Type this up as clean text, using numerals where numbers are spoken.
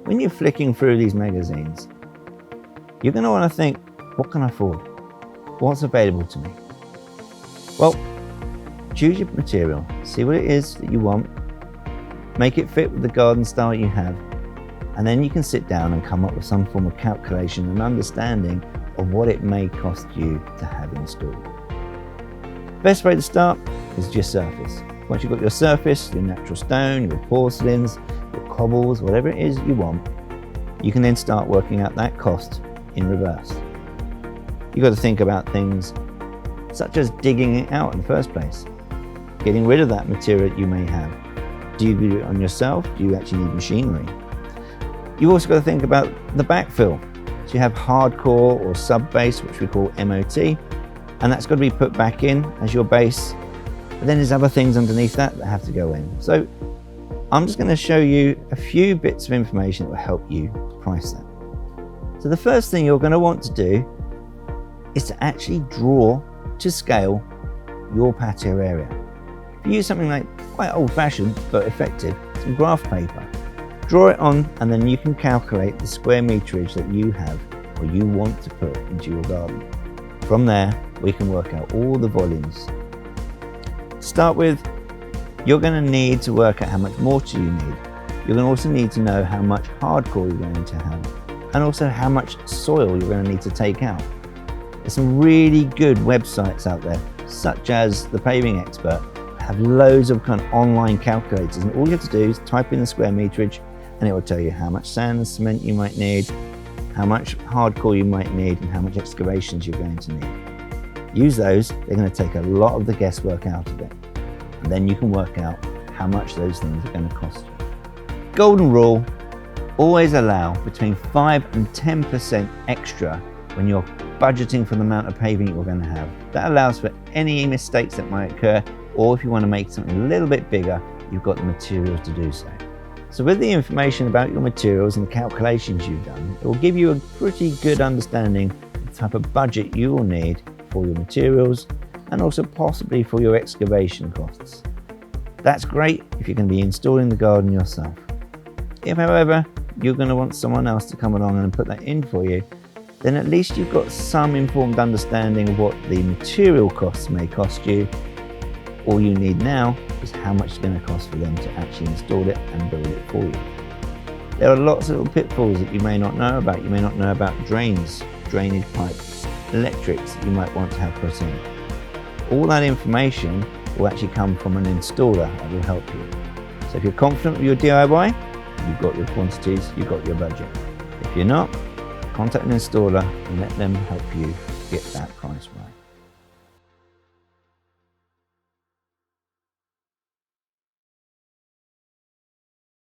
When you're flicking through these magazines, you're going to want to think, what can I afford? What's available to me? Well, choose your material, see what it is that you want, make it fit with the garden style you have, and then you can sit down and come up with some form of calculation and understanding of what it may cost you to have installed. Best way to start is your surface. Once you've got your surface, your natural stone, your porcelains, your cobbles, whatever it is you want, you can then start working out that cost in reverse. You've got to think about things such as digging it out in the first place, getting rid of that material that you may have. Do you do it on yourself? Do you actually need machinery? You've also got to think about the backfill. So you have hardcore or Subbase, which we call MOT, and that's got to be put back in as your base. But then there's other things underneath that have to go in. So I'm just going to show you a few bits of information that will help you price that. So the first thing you're going to want to do is to actually draw to scale your patio area. If you use something like quite old-fashioned but effective, some graph paper, draw it on, and then you can calculate the square meterage that you have or you want to put into your garden. From there, we can work out all the volumes. To start with, you're going to need to work out how much mortar you need. You're going to also need to know how much hardcore you're going to have, and also how much soil you're going to need to take out. There's some really good websites out there, such as the Paving Expert, have loads of kind of online calculators, and all you have to do is type in the square meterage, and it will tell you how much sand and cement you might need, how much hardcore you might need, and how much excavations you're going to need. Use those, they're going to take a lot of the guesswork out of it. And then you can work out how much those things are going to cost you. Golden rule, always allow between 5 and 10% extra when you're budgeting for the amount of paving you're going to have. That allows for any mistakes that might occur, or if you want to make something a little bit bigger, you've got the materials to do so. So with the information about your materials and the calculations you've done, it will give you a pretty good understanding of the type of budget you will need for your materials and also possibly for your excavation costs. That's great if you're going to be installing the garden yourself. If, however, you're going to want someone else to come along and put that in for you, then at least you've got some informed understanding of what the material costs may cost you. All you need now is how much it's going to cost for them to actually install it and build it for you. There are lots of little pitfalls that you may not know about. You may not know about drains, drainage pipes, electrics that you might want to have put in. All that information will actually come from an installer that will help you. So if you're confident with your DIY, you've got your quantities, you've got your budget. If you're not, contact an installer and let them help you get that price right.